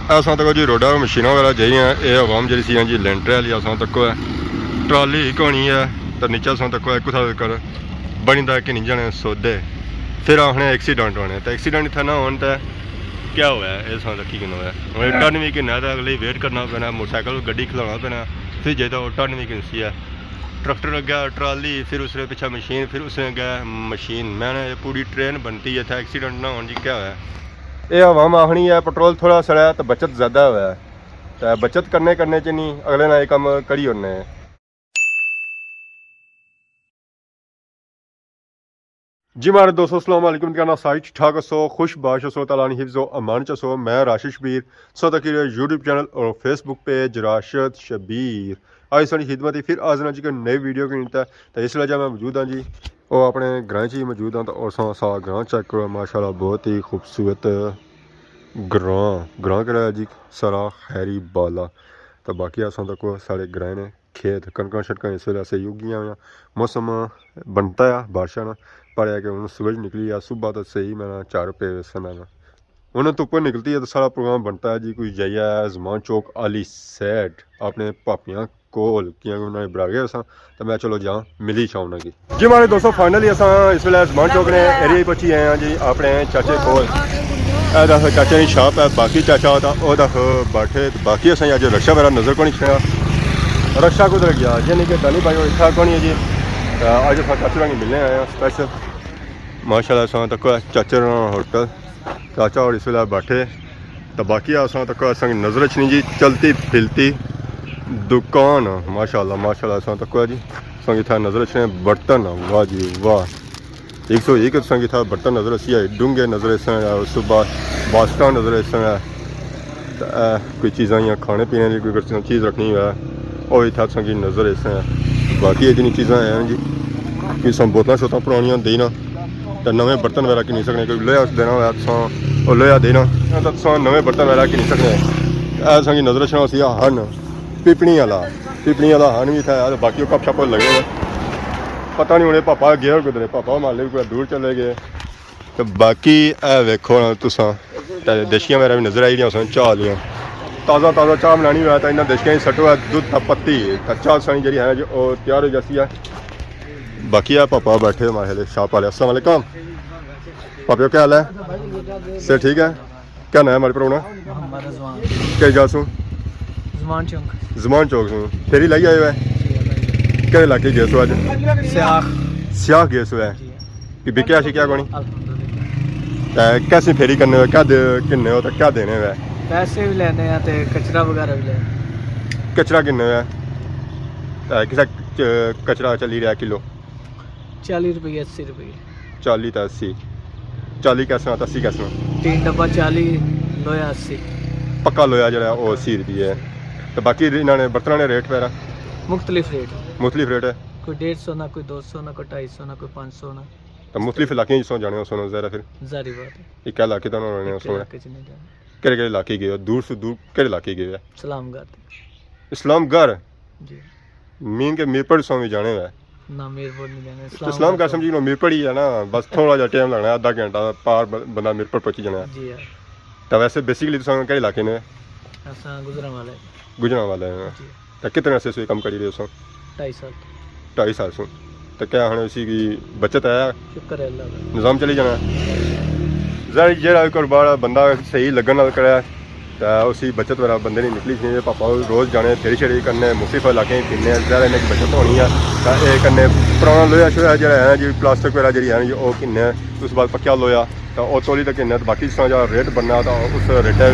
असां तक जी रोडा मशीन वगैरह चाहिए ये आवाम जी सी जी लेंटर वाली असां तक है ट्राली ही होनी है तो नीचे असां तक है कुछ कर बनता कि नहीं जाने सौदे फिर आखने एक्सीडेंट होने तो एक्सीडेंट इतना ना होने तो क्या हुआ है ये असां तक किन्ना हुआ टर्न भी किन्ना तो अगले वेट करना पैना मोटरसाइकिल गड्डी खिलाना पैना फिर जे तो टर्न भी किसी है ट्रैक्टर गया ट्राली फिर उसने पीछे मशीन फिर उसने गया मशीन मैंने पूरी ट्रेन बनती है था एक्सीडेंट ना होने जी क्या है ये आवाम आखनी है पेट्रोल थोड़ा सड़ा तो बचत ज़्यादा हुआ है तो बचत करने च नहीं अगले ना ये कम करी होने जी मारे दोस्तों अस्सलाम वालेकुम कहना साइट ठाक सो खुश बाश सो तलानी हिफ्ज़ो अमान चसो मैं राशिद शबीर सो तक यूट्यूब चैनल और फेसबुक पेज राशिद शबीर आज सारी खिदमत फिर आज ना जी कोई नई वीडियो की नीता तो इसलिए जब मैं मौजूद हाँ जी वो अपने ग्रां च ही मौजूद हाँ तो और सा ग्रां चेक करो माशाल्लाह बहुत ही खूबसूरत ग्रां कराया जी सारा खैरी बाला तो बाकी असां तक सारे ग्रां ने खेत कनक शनक इस वेले असें उगियां हुई मौसम बनता है बारिशा ना पर है कि हूँ सूरज निकली है सुबह तो सही मैं 4 रुपये समय में उन्हें धुप्प निकलती है तो सारा प्रोग्राम बनता है जी कोई जाइए जमान चौक आली सैड अपने भापियां कोल कियां उन्होंने बड़ा गया असा तो मैं चलो जा मिली छा उन्होंने की जी हमारे दोस्तों फाइनली अस इस वे जमान चौक ने एरिया ही पहुंची आए हैं जी अपने चाचे कोल दस चाचे की शॉप है बाकी चाचा तो वह दस बैठे बाकी असें अज रक्षा वगैरह नज़र को नहीं छड़ा रक्षा कुछ गया यानी कि दानी भाई इतना को नहीं है जी अज अस चाचे मिलने आए हैं स्पेशल माशाल्लाह असां तक चाचे होटल चाचा और इस वे बैठे तो बाकी असां तक असां नज़र च नहीं जी चलती फिरती दुकान माशाल्लाह माशाल्लाह असां तक जी असां इतना नज़र च बर्तन वाह जी वाह 101 असां इतना बर्तन नज़र असी है डूंगे नज़र उस बाद बास्का नज़र इस कोई चीज़ा या खाने पीने की कोई चीज़ रखनी है और इतना असां की नज़र इस बाकी इतनी चीज़ा हैं जी कि असां बोतल शोतल पुरानियां देना तो नवे बर्तन वगैरह की नहीं सकने कोई लोहा देना होया तो लोहा देना तो नवे बर्तन वगैरह की नहीं सकने असां की नज़र च हन पिपनी वाला हन भी था बाकी कप शप लगे हुए पता नहीं उन्हें पापा गए कुदरे पापा मान लो कोई दूर चले गए तो बाकी वेखो तुसां देशियां वगैरह भी नज़र आई दियां चाह लियां ताज़ा ताज़ा चाह बनानी हुआ तो इन्होंने देशियां सट्टो है दुध पत्ती चाह सानी जी है जो तैयार हो जाती है बाकी है पापा बैठे हमारे शॉप वाले अस्सलाम वालेकुम पापा क्या हाल है सर ठीक है क्या नाम है हमारे प्रोना क्या जा सू जमान चौक से फेरी लाई आए हुए क्या इलाके गए सो अज सियाह गए सो है कि बिकया शिकया कोनी कैसी फेरी करने हुए क्या किन्ने हो तो क्या देने हुए पैसे भी लेने हैं ते कचरा वगैरह भी लेने कचरा किन्ने हुए किसा कचरा चली रहा किलो 40 रुपये 80 रुपये 40 तो 80 40 कैसे 80 कैसे 3 डब्बा 40 लोया 80 पक्का लोया जो 80 रुपये है तो बाकी इन्होंने बर्तनों ने रेट वगैरह मुख्तलिफ रेट है कोई 150 ना कोई 200 ना कोई 250 ना कोई 500 ना तो मुख्तलिफ इलाके जिसों जाने हो सोनो ज़रा फिर जारी बात है एक इलाके तो उन्होंने सोना केड़े केड़े इलाके गए दूर से दूर केड़े इलाके गए इस्लामगढ़ जी मीन के मीरपुर सौ भी जाने हुए ना मीरपुर नहीं जाने इस्लाम का समझी लो मीरपुर ही है ना बस थोड़ा जा टाइम लगना है आधा घंटा पार बंदा मीरपुर पहुंची जाना है जी तो वैसे बेसिकली तो केड़े इलाके ने असा गुजरांवाले हैं तो कितने अरसे से कम करी रहे हो 2.5 साल से तो क्या हाँ उसी की बचत है शुक्र है अल्लाह का निज़ाम चली जाना जरा जेड़ा कोई बड़ा बंदा सही लगन नाल करे तो उसी बचत वाला बंदे नहीं निकली चाहिए पापा रोज़ जाने फेरी शेरी करने मुख्तलिफ इलाके फिरने ज़्यादा इन्हें बचत होनी है तो ये कन्नै पुराना लोहा शोहा जो है जी प्लास्टिक वगैरह जी है वो किन्ने उस बाद पक्का लोहा तो वह तोली तक किन्ने तो बाकी जिस तरह रेट बनना तो उस रेटा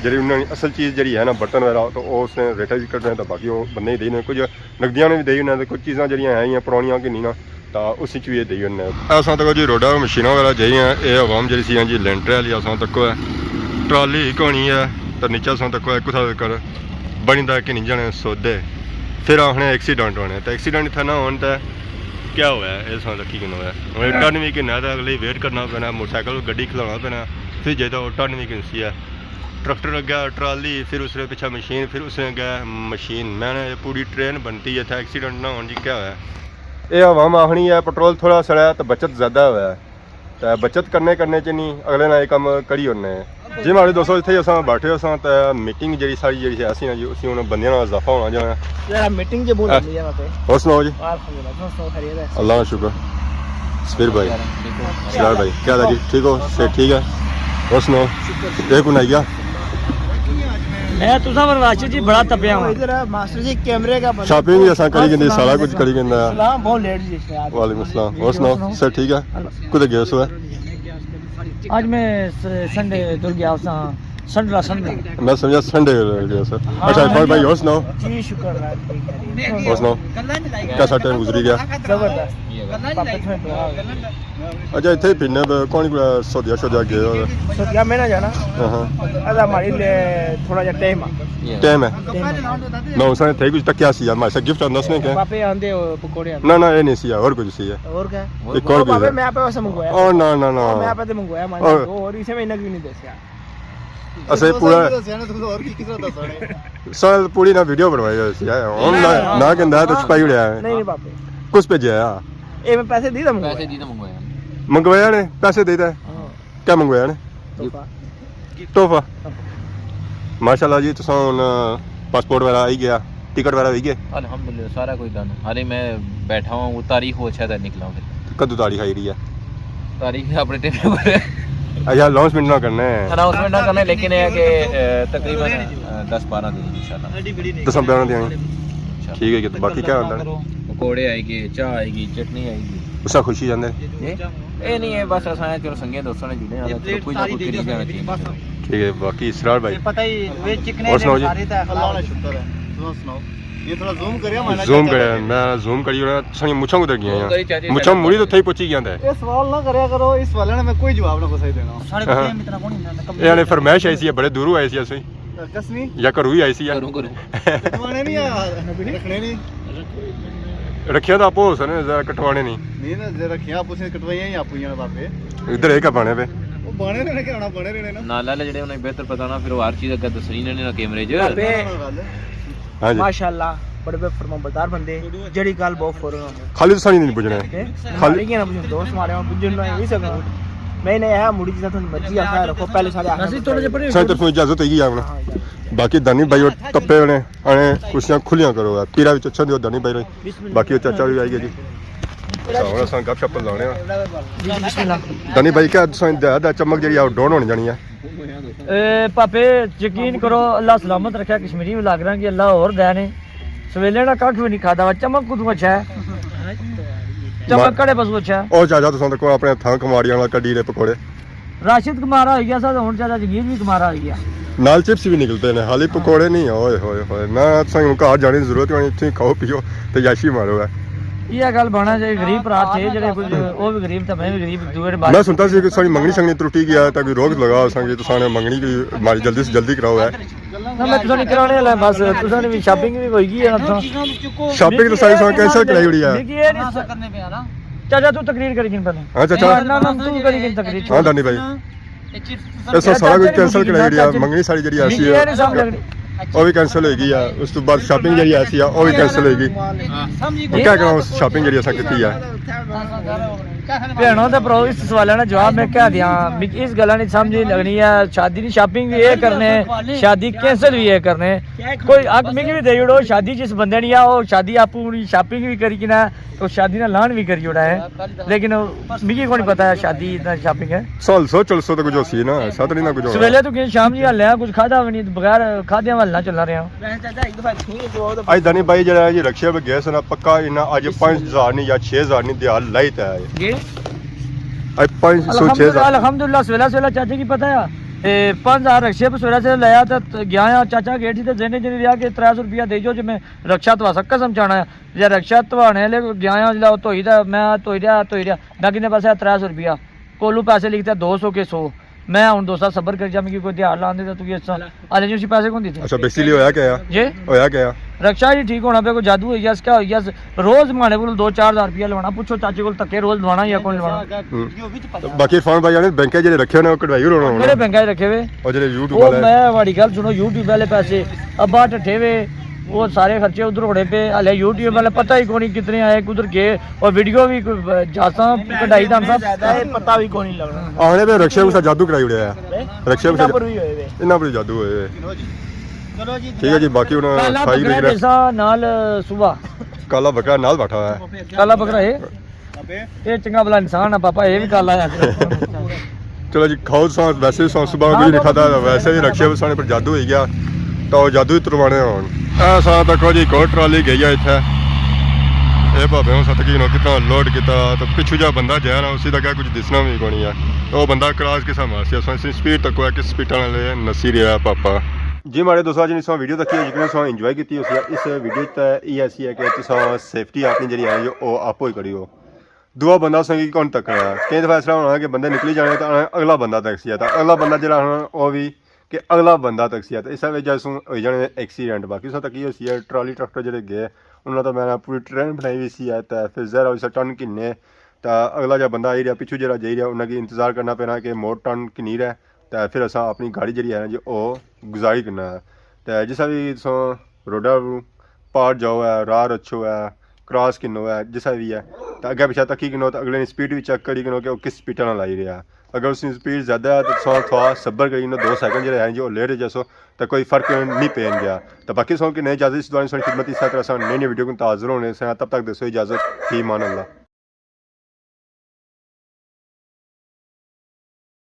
जी उन्होंने असल चीज़ जी है ना बर्तन वगैरह तो उसने रेटा भी कटने तो बाकी वो बंदे ही देने कुछ नकदियां ने भी देई उन्हें कुछ चीज़ा जी है पुरानियां कि नहीं ना तो उस भी ये देई उन्हें असां तक जी रोडा मशीन वगैरह चाहिए ये आवाम जी सी जी लेंटर वाली असां तक ट्राली ही होनी है तो नीचे असां तक कुछ कर बनता कि नहीं जाने सौदे फिर आखने एक्सीडेंट होने तो एक्सीडेंट इतना ना होने तो क्या हुआ है ये असां तक किन्ना हुआ टर्न भी किन्ना तो अगले वेट करना पैना मोटरसाइकिल गड्डी खिलाना पैना फिर जे तो टर्न भी किसी है ट्रैक्टर गया ट्राली फिर उसने पीछे मशीन फिर उसने गया मशीन मैंने पूरी ट्रेन बनती है था एक्सीडेंट ना होने जी क्या हुआ है ये आवाम आखनी है पेट्रोल थोड़ा सड़ा तो बचत ज़्यादा हुआ है तो बचत करने च नहीं अगले ना ये कम करी होने ਜੀ ਮਾੜੇ ਦੋਸਤੋ ਇੱਥੇ ਅਸਾਂ ਬੈਠੇ ਅਸਾਂ ਤੇ ਮੀਟਿੰਗ ਜਿਹੜੀ ਸਾਰੀ ਜਿਹੜੀ ਹੈ ਅਸੀਂ ਜੀ ਅਸੀਂ ਉਹਨਾਂ ਬੰਦਿਆਂ ਨਾਲ ਇਜ਼ਾਫਾ ਹੋਣਾ ਜਾਣਾ यार मीटिंग जो बोल रही है वहाँ पे ਹੋਰ ਸੁਣਾਓ ਜੀ अल्हम्दुलिल्लाह दोस्तों खैरियत है अल्लाह का शुक्र सफीर भाई सलार भाई क्या हाल है जी ठीक हो से ठीक है और सुनाओ ये कौन आई गया मैं तुसा पर राशिद जी बड़ा तपिया हूं इधर मास्टर जी कैमरे का शॉपिंग भी असां करी गंदी सारा कुछ करी गंदा सलाम बहुत लेट जी यार वालेकुम अस्सलाम और सुनाओ सर ठीक है कुछ गए सो है आज मैं संडे दूर गया उसा संडला मैं समझा संडे गया सर अच्छा इरफान भाई और सुनाओ जी शुक्र है और सुनाओ कैसा टाइम गुजरी गया जबरदस्त अच्छा इतने ही पीने कौन सौदिया शोदिया गए हो सोचा मैं ना जाना हाँ अदा हमारे लिए थोड़ा जा टाइम टाइम है मैं उसने थे कुछ तक क्या सी हमारे से गिफ्ट अंदर से क्या पापे आंदे पकोड़े ना ना ये नहीं सी और कुछ सी है और क्या एक और भी पापे है मैं पे वैसे मंगवाया ओ ना ना ना मैं पे तो मंगवाया मान और इसे महीना क्यों नहीं दे यार असे पूरा साल पूरी ना वीडियो बनवाई है सी है ऑनलाइन ना कहंदा तो छपाई उड़या है नहीं पापे कुछ पे जाया ए मैं पैसे दी था मंगवाया मंगवाया ने पैसे देता है क्या मंगवाया ने तोहफा माशाल्लाह जी तुसा हुन पासपोर्ट वाला आई गया टिकट वाला आई गया अल्हम्दुलिल्लाह सारा कुछ डन अरे मैं बैठा हूँ तारीख हो अच्छा निकला फिर कदू तारीख आई रही है तारीख अपने टेबल पर अच्छा अनाउंसमेंट ना करना है अनाउंसमेंट ना करना है लेकिन ये है कि तकरीबन 10-12 दिन इंशाल्लाह 10-12 दिन ठीक है कि बाकी क्या होता है पकोड़े आएंगे चाय आएगी चटनी आएगी उसका खुशी जाने ये नहीं है बस ऐसा है चलो संगे दोस्तों ने जुड़े हैं तो कोई ना कोई करी जाना चाहिए ठीक है बाकी इसरार भाई पता ही वे चिकने और सुनाओ जी अल्लाह का शुक्र है तुम सुनाओ ये थोड़ा जूम करियो जूम करे मैं जूम करी और संग मुछां उधर गया हैं मुछां मुड़ी तो थई पहुंची गया है ये सवाल ना करया करो इस वाले ने मैं कोई जवाब ना को सही देना साढ़े हाँ। में इतना कौन है यानी फरमाइश आई सी बड़े दूरों आई सी असई कसमी या करू ही आई सी करूं कटवाने नहीं यार रखने नहीं रखिया तो आपो सन जरा कटवाने नहीं नहीं ना जे रखिया आप उसे कटवाइयां ही आपू जाने बापे इधर एक बने पे वो बने रहने के आना बने रहने ना नाला ले जेडे उन्हें बेहतर पता ना फिर वो हर चीज अगर दसनी ने ना कैमरे च हां जी माशाल्लाह बड़े बड़े फरमाबरदार बंदे जड़ी गल बहुत फौरन खाली तो सानी नहीं बुझना खाली के ना मुझे दोस्त मारे हैं बुझन नहीं भी सकता मैं नहीं है मुड़ी जितना थोड़ी मर्जी आसा रखो पहले सारे आखिर थोड़े जे पड़े सारी तरफ इजाजत है आपने बाकी दानी भाई और टप्पे ने आने कुर्सियां खुलियां करो यार पीरा विच अच्छा दियो दानी भाई बाकी वो चाचा भी आई गया जी और असां गपशप लाने जी बिस्मिल्लाह दानी भाई क्या दा चमक जी डाउन होने जानी है पापे यकीन करो अल्लाह सलामत रखा कश्मीरी में लाग रहा कि अल्लाह और देने सवेले ना कख भी नहीं खाता चमक कुछ अच्छा है चमक कड़े बस अच्छा है ओ चाचा तुसां देखो अपने थां कमाड़ियां वाला कड्डी दे पकोड़े राशिद कुमारा हो गया सा हुन चाचा जगीर भी कुमारा हो गया नाल चिप्स भी निकलते हैं हाली पकोड़े नहीं ओए होए होए ना तुसां घर जाने की जरूरत नहीं इत्थे खाओ पियो ते याशी मारो है ये गल बना चाहिए गरीब भरा थे जेडे कुछ वो भी गरीब था मैं भी गरीब दूर मैं सुनता सी कि सारी मंगनी संगनी त्रुटि गया ताकि रोक लगाओ संगे तुसाने मंगनी की हमारी जल्दी से जल्दी कराओ है ना मैं तुसाने कराने वाला बस तुसाने भी शॉपिंग भी होगी है ना शॉपिंग तो सारी कैंसिल कराई हुई है करने पे यार चाचा तू तकरीर करी किन पहले हां चाचा ना ना तू करी किन तकरीर हां दानी भाई ऐसा सारा कुछ कैंसिल कराई हुई है मंगनी सारी जड़ी ऐसी है ये नहीं समझ लगनी ਉਹ ਵੀ ਕੈਂਸਲ ਹੋਏਗੀ ਆ ਉਸ ਤੋਂ ਬਾਅਦ ਸ਼ਾਪਿੰਗ ਜਿਹੜੀ ਆਈ ਸੀ ਆ ਉਹ ਵੀ ਕੈਂਸਲ ਹੋਏਗੀ ਉਹ ਕਿਆ ਕਰਾਂ ਉਸ ਸ਼ਾਪਿੰਗ ਜਿਹੜੀ ਅਸਾਂ ਕੀਤੀ ਆ ਭੈਣੋਂ ਤੇ ਭਰਾ ਇਸ ਸਵਾਲਾਂ ਦਾ ਜਵਾਬ ਮੈਂ ਕਹਿ ਦਿਆਂ ਇਸ ਗੱਲਾਂ ਨਹੀਂ ਸਮਝ ਨਹੀਂ ਲੱਗਣੀ ਆ ਸ਼ਾਦੀ ਦੀ ਸ਼ਾਪਿੰਗ ਵੀ ਇਹ ਕਰਨੇ ਸ਼ਾਦੀ ਕੈਂਸਲ ਵੀ ਇਹ ਕਰਨੇ ਕੋਈ ਅੱਗ ਮਿੰਗ ਵੀ ਦੇ ਜੜੋ ਸ਼ਾਦੀ ਜਿਸ ਬੰਦੇ ਨੇ ਆ ਉਹ ਸ਼ਾਦੀ ਆਪੂ ਸ਼ਾਪਿੰਗ ਵੀ ਕਰੀ ਕਿ ਨਾ तो शादी ना लान भी करी जोड़ा है लेकिन मिगी को नहीं पता है शादी इतना शॉपिंग है साल सो चल सो तो कुछ सी ना साथ नहीं ना कुछ सवेले तो कि शाम जी हाल है कुछ खादा भी नहीं बगैर खादे वाल ना चल रहे हैं आज दानी भाई जरा ये रक्षा पे गए सना पक्का इना आज 5000 नहीं या 6000 नहीं दिहाड़ लाई ता है जी आज 500 अल्हम्दुलिल्लाह सवेला सवेला चाचा की पता है 5000 रक्षे पे सवेला से लाया तो गया चाचा गेट थी जेने जेने लिया के 300 रुपया दे जो जो मैं रक्षा तो सकता समझाना है या रक्षा तवाने ले गया जिला धोई दा मैं धोई रहा मैं कितने पैसे 300 रुपया कोलू पैसे लिखता 200 के 100 मैं हूं दोस्त सबर कर जा मैं कोई ध्यान लाने दे तू ये अले जी पैसे कौन देते अच्छा बेसिकली होया क्या जी होया क्या रक्षा ही ठीक होना पे कोई जादू है यस क्या हो यस रोज माने को 2-4 रुपया लवाना पूछो चाचे को तके रोज लवाना या कौन लवाना बाकी फोन भाई ने बैंक जेडे रखे ने कढवाई होना मेरे बैंक रखे हुए और जेडे YouTube वो वाले मैं वाली गल सुनो YouTube वाले पैसे अब्बा ठठे वे वो सारे खर्चे उधर होने पे हले यूट्यूब वाले पता ही कोनी कितने आए उधर गए और वीडियो भी जासा कढ़ाई दान साहब पता भी कोई नहीं लगना आने पे रक्षा के साथ जादू कराई उड़िया है रक्षा के साथ भी होए इन्ना बड़ी जादू होए चलो जी ठीक है जी बाकी उन्हें काला खाई बकरा देख रहे जैसा नाल सुबह काला बकरा नाल बैठा हुआ है काला बकरा है ये चंगा भला इंसान है पापा ये भी काला है चलो जी खाओ सांस वैसे सांस सुबह कोई नहीं खाता वैसे भी रक्षा बसाने पर जादू हो गया तो जादू ही तुरवाने होन ऐसा देखो जी कोई ट्राली गई है इतने ये भावे हूँ सतकी नो कितना लोड किया तो पिछू जा बंदा जाए ना उसी तक कुछ दिसना भी कोनी है तो बंदा क्रॉस के साथ मारसी स्पीड तक है कि स्पीड वाले नसी रहा पापा जी हमारे दोस्तों आज इस वीडियो तक जितने सो इंजॉय की इस वीडियो ये ऐसी है कि तुम सेफ्टी अपनी जी है जो आप ही करियो दूआ बंदा संगी कौन तक है कई दफा ऐसा होना कि बंदे निकली जाने तो अगला बंदा टैक्सी आता अगला बंदा जो वो भी कि अगला बंदा टैक्सी आता इस वजह से हो जाने एक्सीडेंट बाकी सब तक ये ट्राली ट्रैक्टर जो गए उन्होंने तो मैंने पूरी ट्रेन बनाई हुई सी है तो फिर जहरा उस टन किन्ने तो अगला जो बंदा आई रहा पिछू जो जाई रहा उन्हें इंतजार करना पैना कि मोड़ टन किन्नी रहा तो फिर अस अपनी गाड़ी जी है जो गुजारी करना है तो जिस भी रोडा पार जाओ है राह अच्छो है क्रॉस किन्नो है जिसा भी है तो अगर पिछा तकी किनो तो अगले स्पीड भी चेक करी किनो कि वो किस स्पीड ना लाई रहा अगर उसकी स्पीड ज़्यादा है तो थोड़ा सब्र करी 2 सेकंड जो है जो लेट जैसो तो कोई फ़र्क नहीं पेन गया तो बाकी सौ कि नई इजाज़त इस दौरान खिदमत इस तरह नई नई वीडियो को ताज़र होने से तब तक दसो इजाज़त ही मान अल्लाह।